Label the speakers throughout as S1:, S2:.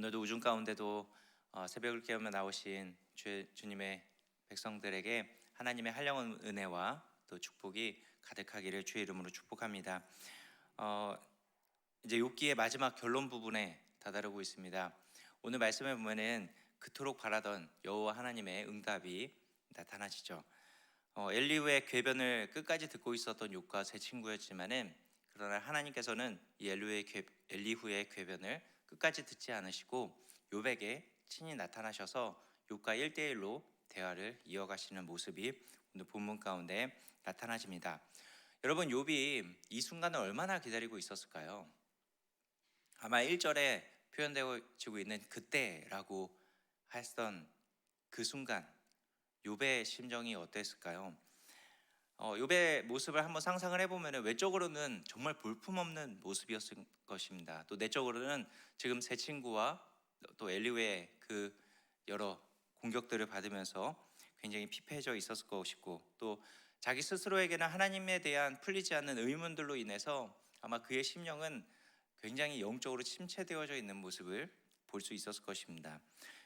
S1: 오늘도 우중 가운데도 새벽을 깨우며 나오신 주님의 백성들에게 하나님의 한량한 은혜와 또 축복이 가득하기를 주의 이름으로 축복합니다. 이제 욥기의 마지막 결론 부분에 다다르고 있습니다. 오늘 말씀에 보면은 그토록 바라던 여호와 하나님의 응답이 나타나시죠. 엘리후의 궤변을 끝까지 듣고 있었던 욥과 세 친구였지만은 그러나 하나님께서는 이 엘리후의 궤변을 끝까지 듣지 않으시고 욥에게 친히 나타나셔서 욥과 1대1로 대화를 이어가시는 모습이 오늘 본문 가운데 나타나집니다. 여러분, 욥이 이 순간을 얼마나 기다리고 있었을까요? 아마 1절에 표현되어지고 있는 그때라고 했던 그 순간 욥의 심정이 어땠을까요? 욥의 모습을 한번 상상을 해보면 외적으로는 정말 볼품없는 모습이었을 것입니다. 또 내적으로는 지금 세 친구와 또 엘리후의 그 여러 공격들을 받으면서 굉장히 피폐해져 있었을 것이고, 또 자기 스스로에게는 하나님에 대한 풀리지 않는 의문들로 인해서 아마 그의 심령은 굉장히 영적으로 침체되어져 있는 모습을 볼 수 있었을 것입니다.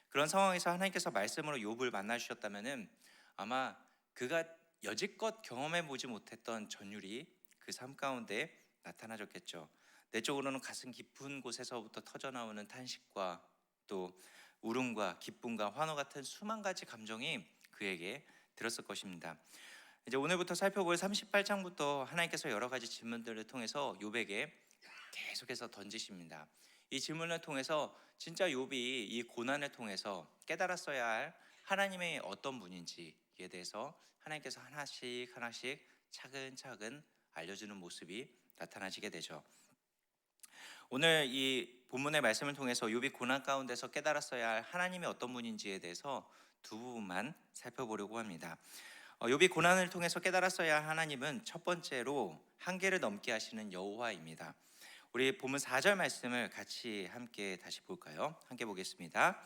S1: 그런 상황에서 하나님께서 말씀으로 욥을 만나 주셨다면은 아마 그가 여지껏 경험해 보지 못했던 전율이 그 삶 가운데 나타나졌겠죠. 내적으로는 가슴 깊은 곳에서부터 터져 나오는 탄식과 또 울음과 기쁨과 환호 같은 수만 가지 감정이 그에게 들었을 것입니다. 이제 오늘부터 살펴볼 38장부터 하나님께서 여러 가지 질문들을 통해서 욥에게 계속해서 던지십니다. 이 질문을 통해서 진짜 욥이 이 고난을 통해서 깨달았어야 할 하나님의 어떤 분인지에 대해서 하나님께서 하나씩 하나씩 차근차근 알려주는 모습이 나타나지게 되죠. 오늘 이 본문의 말씀을 통해서 욥이 고난 가운데서 깨달았어야 할 하나님이 어떤 분인지에 대해서 두 부분만 살펴보려고 합니다. 욥이 고난을 통해서 깨달았어야 할 하나님은 첫 번째로 한계를 넘게 하시는 여호와입니다. 우리 본문 4절 말씀을 같이 함께 다시 볼까요? 함께 보겠습니다.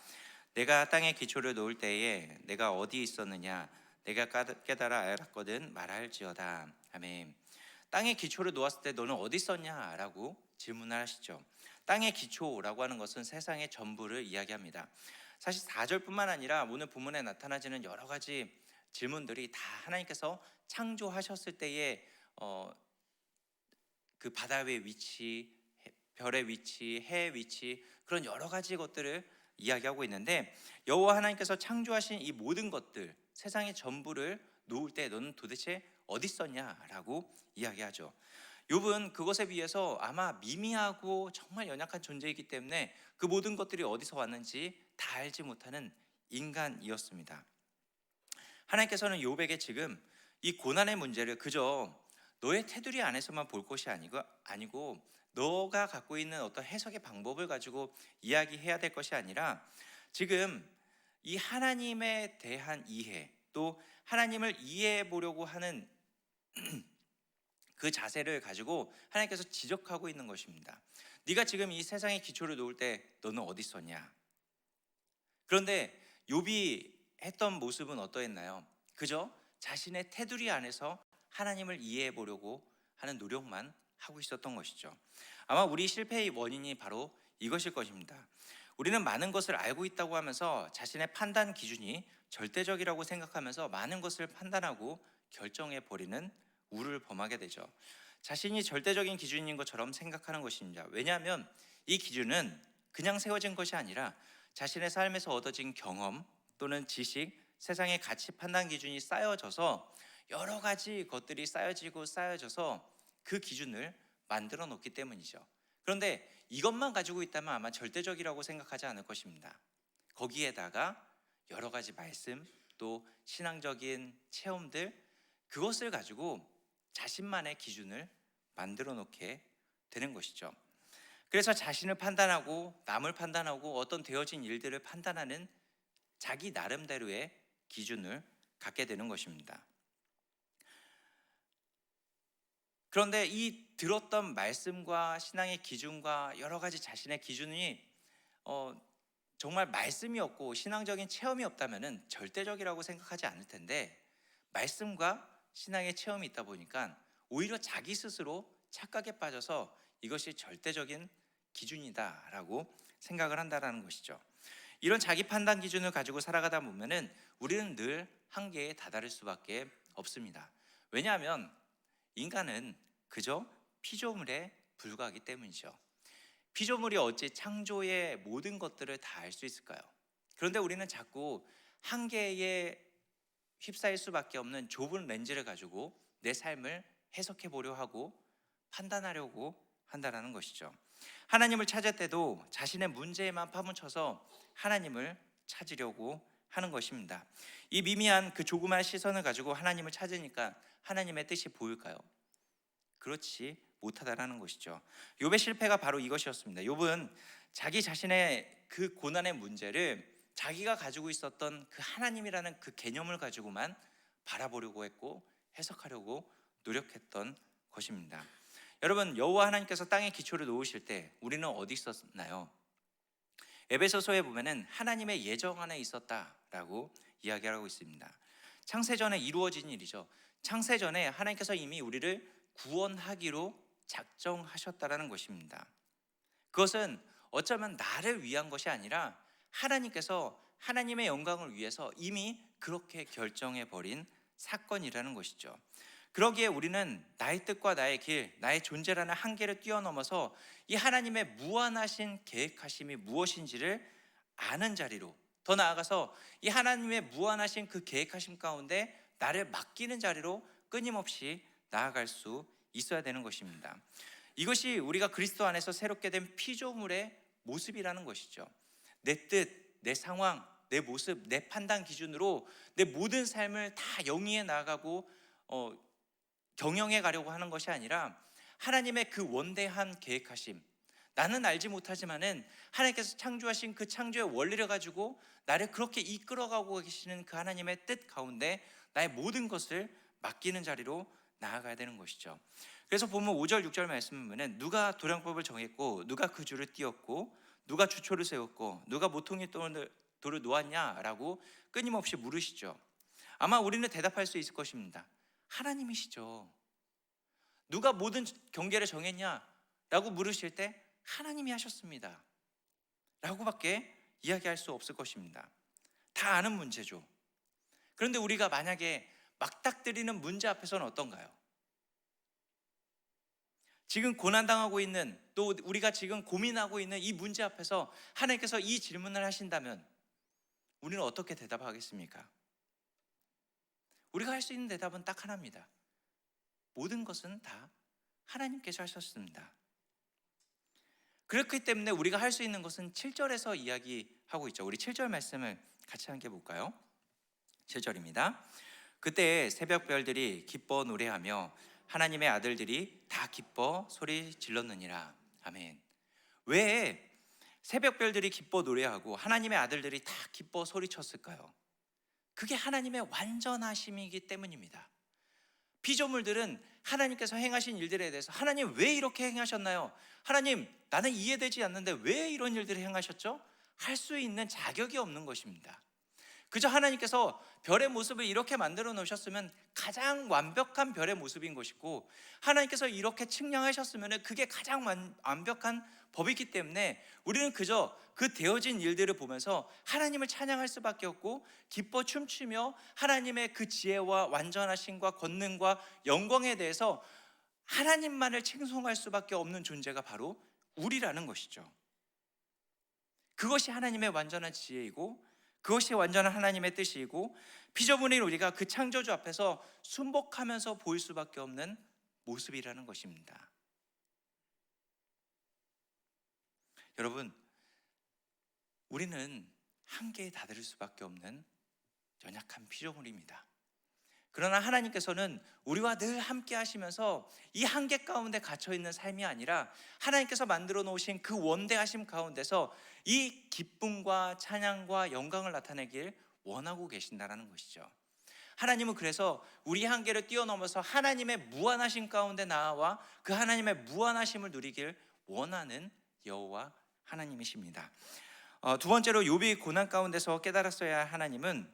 S1: 내가 땅에 기초를 놓을 때에 내가 어디 있었느냐? 내가 깨달아 알았거든 말할지어다. 아멘. 땅에 기초를 놓았을 때 너는 어디 있었냐? 라고 질문을 하시죠. 땅의 기초라고 하는 것은 세상의 전부를 이야기합니다. 사실 4절뿐만 아니라 오늘 본문에 나타나지는 여러 가지 질문들이 다 하나님께서 창조하셨을 때에 그 바다의 위치, 별의 위치, 해의 위치, 그런 여러 가지 것들을 이야기하고 있는데, 여호와 하나님께서 창조하신 이 모든 것들, 세상의 전부를 놓을 때 너는 도대체 어디 있었냐라고 이야기하죠. 욥은 그것에 비해서 아마 미미하고 정말 연약한 존재이기 때문에 그 모든 것들이 어디서 왔는지 다 알지 못하는 인간이었습니다. 하나님께서는 욥에게 지금 이 고난의 문제를 그저 너의 테두리 안에서만 볼 것이 아니고 너가 갖고 있는 어떤 해석의 방법을 가지고 이야기해야 될 것이 아니라 지금 이 하나님에 대한 이해, 또 하나님을 이해해 보려고 하는 그 자세를 가지고 하나님께서 지적하고 있는 것입니다. 네가 지금 이 세상의 기초를 놓을 때 너는 어디 있었냐? 그런데 욥이 했던 모습은 어떠했나요? 그저 자신의 테두리 안에서 하나님을 이해해 보려고 하는 노력만 하고 있었던 것이죠. 아마 우리 실패의 원인이 바로 이것일 것입니다. 우리는 많은 것을 알고 있다고 하면서 자신의 판단 기준이 절대적이라고 생각하면서 많은 것을 판단하고 결정해 버리는 우를 범하게 되죠. 자신이 절대적인 기준인 것처럼 생각하는 것입니다. 왜냐하면 이 기준은 그냥 세워진 것이 아니라 자신의 삶에서 얻어진 경험 또는 지식, 세상의 가치 판단 기준이 쌓여져서 여러 가지 것들이 쌓여져서 그 기준을 만들어 놓기 때문이죠. 그런데 이것만 가지고 있다면 아마 절대적이라고 생각하지 않을 것입니다. 거기에다가 여러 가지 말씀, 또 신앙적인 체험들, 그것을 가지고 자신만의 기준을 만들어 놓게 되는 것이죠. 그래서 자신을 판단하고 남을 판단하고 어떤 되어진 일들을 판단하는 자기 나름대로의 기준을 갖게 되는 것입니다. 그런데 이 들었던 말씀과 신앙의 기준과 여러 가지 자신의 기준이 정말 말씀이 없고 신앙적인 체험이 없다면 절대적이라고 생각하지 않을 텐데, 말씀과 신앙의 체험이 있다 보니까 오히려 자기 스스로 착각에 빠져서 이것이 절대적인 기준이다라고 생각을 한다라는 것이죠. 이런 자기 판단 기준을 가지고 살아가다 보면은 우리는 늘 한계에 다다를 수밖에 없습니다. 왜냐하면 인간은 그저 피조물에 불과하기 때문이죠. 피조물이 어찌 창조의 모든 것들을 다 알 수 있을까요? 그런데 우리는 자꾸 한계에 휩싸일 수밖에 없는 좁은 렌즈를 가지고 내 삶을 해석해 보려 하고 판단하려고 한다는 것이죠. 하나님을 찾을 때도 자신의 문제에만 파묻혀서 하나님을 찾으려고 하는 것입니다. 이 미미한 그 조그마한 시선을 가지고 하나님을 찾으니까 하나님의 뜻이 보일까요? 그렇지 못하다라는 것이죠. 욥의 실패가 바로 이것이었습니다. 욥은 자기 자신의 그 고난의 문제를 자기가 가지고 있었던 그 하나님이라는 그 개념을 가지고만 바라보려고 했고 해석하려고 노력했던 것입니다. 여러분, 여호와 하나님께서 땅의 기초를 놓으실 때 우리는 어디 있었나요? 에베소서에 보면은 하나님의 예정 안에 있었다라고 이야기하고 있습니다. 창세전에 이루어진 일이죠. 창세전에 하나님께서 이미 우리를 구원하기로 작정하셨다라는 것입니다. 그것은 어쩌면 나를 위한 것이 아니라 하나님께서 하나님의 영광을 위해서 이미 그렇게 결정해 버린 사건이라는 것이죠. 그러기에 우리는 나의 뜻과 나의 길, 나의 존재라는 한계를 뛰어넘어서 이 하나님의 무한하신 계획하심이 무엇인지를 아는 자리로, 더 나아가서 이 하나님의 무한하신 그 계획하심 가운데 나를 맡기는 자리로 끊임없이 나아갈 수 있어야 되는 것입니다. 이것이 우리가 그리스도 안에서 새롭게 된 피조물의 모습이라는 것이죠. 내 뜻, 내 상황, 내 모습, 내 판단 기준으로 내 모든 삶을 다 영위해 나가고 경영해 가려고 하는 것이 아니라 하나님의 그 원대한 계획하심, 나는 알지 못하지만은 하나님께서 창조하신 그 창조의 원리를 가지고 나를 그렇게 이끌어가고 계시는 그 하나님의 뜻 가운데 나의 모든 것을 맡기는 자리로 나아가야 되는 것이죠. 그래서 보면 5절 6절 말씀을 보면 누가 도량법을 정했고 누가 그 줄을 띄었고 누가 주초를 세웠고 누가 모퉁이 돌을 놓았냐라고 끊임없이 물으시죠. 아마 우리는 대답할 수 있을 것입니다. 하나님이시죠. 누가 모든 경계를 정했냐라고 물으실 때 하나님이 하셨습니다 라고밖에 이야기할 수 없을 것입니다. 다 아는 문제죠. 그런데 우리가 만약에 막닥뜨리는 문제 앞에서는 어떤가요? 지금 고난당하고 있는, 또 우리가 지금 고민하고 있는 이 문제 앞에서 하나님께서 이 질문을 하신다면 우리는 어떻게 대답하겠습니까? 우리가 할 수 있는 대답은 딱 하나입니다. 모든 것은 다 하나님께서 하셨습니다. 그렇기 때문에 우리가 할 수 있는 것은 7절에서 이야기하고 있죠. 우리 7절 말씀을 같이 함께 볼까요? 7절입니다. 그때 새벽별들이 기뻐 노래하며 하나님의 아들들이 다 기뻐 소리 질렀느니라. 아멘. 왜 새벽별들이 기뻐 노래하고 하나님의 아들들이 다 기뻐 소리쳤을까요? 그게 하나님의 완전하심이기 때문입니다. 피조물들은 하나님께서 행하신 일들에 대해서 하나님 왜 이렇게 행하셨나요? 하나님 나는 이해되지 않는데 왜 이런 일들을 행하셨죠? 할 수 있는 자격이 없는 것입니다. 그저 하나님께서 별의 모습을 이렇게 만들어 놓으셨으면 가장 완벽한 별의 모습인 것이고 하나님께서 이렇게 측량하셨으면 그게 가장 완벽한 법이기 때문에 우리는 그저 그 되어진 일들을 보면서 하나님을 찬양할 수밖에 없고 기뻐 춤추며 하나님의 그 지혜와 완전하심과 권능과 영광에 대해서 하나님만을 칭송할 수밖에 없는 존재가 바로 우리라는 것이죠. 그것이 하나님의 완전한 지혜이고 그것이 완전한 하나님의 뜻이고 피조물인 우리가 그 창조주 앞에서 순복하면서 보일 수밖에 없는 모습이라는 것입니다. 여러분, 우리는 한계에 다다를 수밖에 없는 연약한 피조물입니다. 그러나 하나님께서는 우리와 늘 함께 하시면서 이 한계 가운데 갇혀 있는 삶이 아니라 하나님께서 만들어 놓으신 그 원대하심 가운데서 이 기쁨과 찬양과 영광을 나타내길 원하고 계신다는 것이죠. 하나님은 그래서 우리 한계를 뛰어넘어서 하나님의 무한하심 가운데 나아와 그 하나님의 무한하심을 누리길 원하는 여호와 하나님이십니다. 두 번째로 욥이 고난 가운데서 깨달았어야 할 하나님은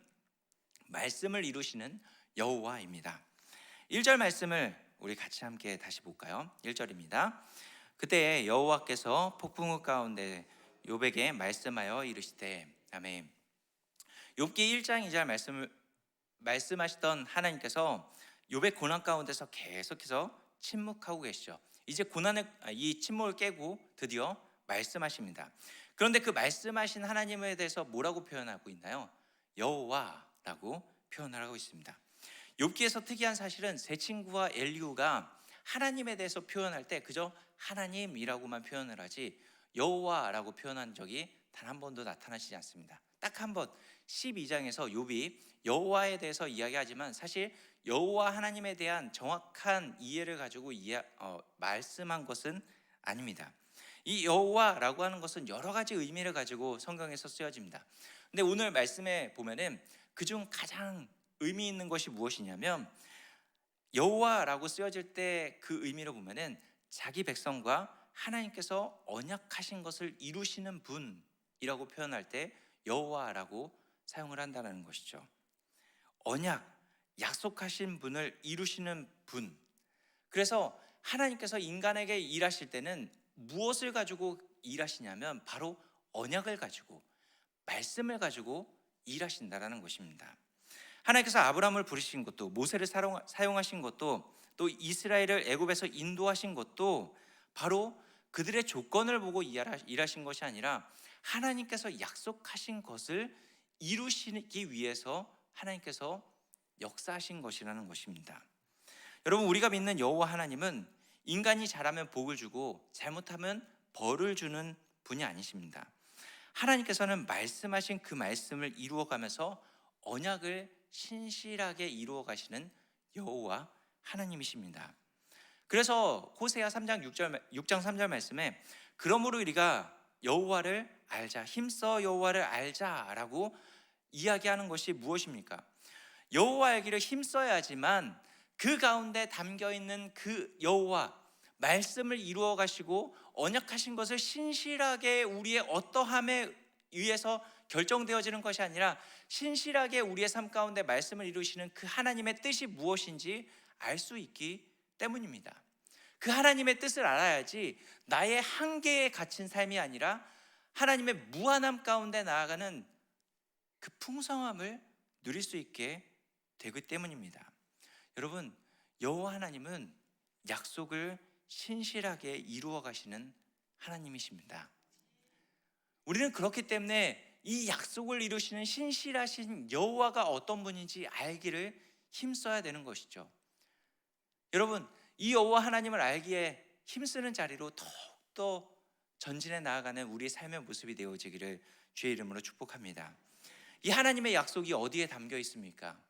S1: 말씀을 이루시는 여호와입니다. 1절 말씀을 우리 같이 함께 다시 볼까요? 1절입니다. 그때 여호와께서 폭풍우 가운데 욥에게 말씀하여 이르시되 아멘. 욥기 1장 2절 말씀하시던 하나님께서 욥의 고난 가운데서 계속해서 침묵하고 계시죠. 이제 이 침묵을 깨고 드디어 말씀하십니다. 그런데 그 말씀하신 하나님에 대해서 뭐라고 표현하고 있나요? 여호와라고 표현을 하고 있습니다. 욥기에서 특이한 사실은 세 친구와 엘리후가 하나님에 대해서 표현할 때 그저 하나님이라고만 표현을 하지 여호와라고 표현한 적이 단 한 번도 나타나시지 않습니다. 딱 한 번 12장에서 욥이 여호와에 대해서 이야기하지만 사실 여호와 하나님에 대한 정확한 이해를 가지고 말씀한 것은 아닙니다. 이 여호와라고 하는 것은 여러 가지 의미를 가지고 성경에서 쓰여집니다. 근데 오늘 말씀에 보면은 그중 가장 의미 있는 것이 무엇이냐면 여호와라고 쓰여질 때 그 의미로 보면은 자기 백성과 하나님께서 언약하신 것을 이루시는 분이라고 표현할 때 여호와라고 사용을 한다는 것이죠. 언약, 약속하신 분을 이루시는 분. 그래서 하나님께서 인간에게 일하실 때는 무엇을 가지고 일하시냐면 바로 언약을 가지고 말씀을 가지고 일하신다라는 것입니다. 하나님께서 아브라함을 부르신 것도 모세를 사용하신 것도 또 이스라엘을 애굽에서 인도하신 것도 바로 그들의 조건을 보고 일하신 것이 아니라 하나님께서 약속하신 것을 이루시기 위해서 하나님께서 역사하신 것이라는 것입니다. 여러분, 우리가 믿는 여호와 하나님은 인간이 잘하면 복을 주고 잘못하면 벌을 주는 분이 아니십니다. 하나님께서는 말씀하신 그 말씀을 이루어가면서 언약을 신실하게 이루어 가시는 여호와 하나님이십니다. 그래서 호세아 6장 3절 말씀에 그러므로 우리가 여호와를 알자, 힘써 여호와를 알자라고 이야기하는 것이 무엇입니까? 여호와 알기를 힘써야지만 그 가운데 담겨 있는 그 여호와 말씀을 이루어 가시고 언약하신 것을 신실하게 우리의 어떠함에 의해서 결정되어지는 것이 아니라 신실하게 우리의 삶 가운데 말씀을 이루시는 그 하나님의 뜻이 무엇인지 알 수 있기 때문입니다. 그 하나님의 뜻을 알아야지 나의 한계에 갇힌 삶이 아니라 하나님의 무한함 가운데 나아가는 그 풍성함을 누릴 수 있게 되기 때문입니다. 여러분, 여호와 하나님은 약속을 신실하게 이루어 가시는 하나님이십니다. 우리는 그렇기 때문에 이 약속을 이루시는 신실하신 여호와가 어떤 분인지 알기를 힘써야 되는 것이죠. 여러분, 이 여호와 하나님을 알기에 힘쓰는 자리로 더욱더 전진해 나아가는 우리의 삶의 모습이 되어지기를 주의 이름으로 축복합니다. 이 하나님의 약속이 어디에 담겨 있습니까?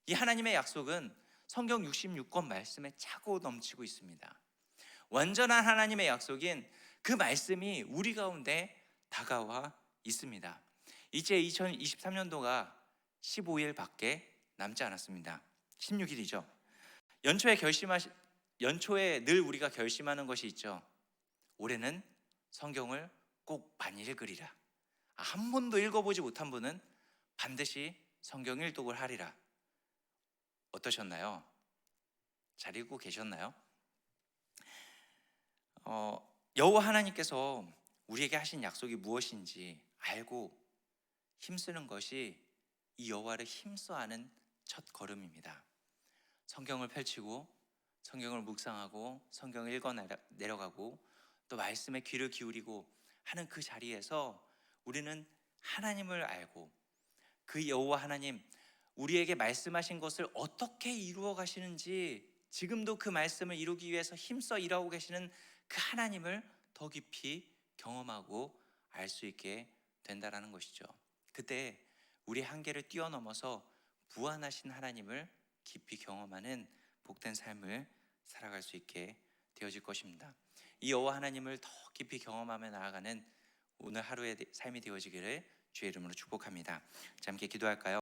S1: 이 하나님의 약속은 성경 66권 말씀에 차고 넘치고 있습니다. 완전한 하나님의 약속인 그 말씀이 우리 가운데 다가와 있습니다. 이제 2023년도가 15일밖에 남지 않았습니다. 16일이죠. 연초에 늘 우리가 결심하는 것이 있죠. 올해는 성경을 꼭 많이 읽으리라. 한 번도 읽어보지 못한 분은 반드시 성경 일독을 하리라. 어떠셨나요? 잘 읽고 계셨나요? 여호와 하나님께서 우리에게 하신 약속이 무엇인지 알고 힘쓰는 것이 이 여호와를 힘써하는 첫 걸음입니다. 성경을 펼치고 성경을 묵상하고 성경을 읽어 내려가고 또 말씀에 귀를 기울이고 하는 그 자리에서 우리는 하나님을 알고 그 여호와 하나님, 우리에게 말씀하신 것을 어떻게 이루어 가시는지 지금도 그 말씀을 이루기 위해서 힘써 일하고 계시는 그 하나님을 더 깊이 경험하고 알 수 있게 된다라는 것이죠. 그때 우리 한계를 뛰어넘어서 무한하신 하나님을 깊이 경험하는 복된 삶을 살아갈 수 있게 되어질 것입니다. 이 여호와 하나님을 더 깊이 경험하며 나아가는 오늘 하루의 삶이 되어지기를 주의 이름으로 축복합니다. 함께 기도할까요?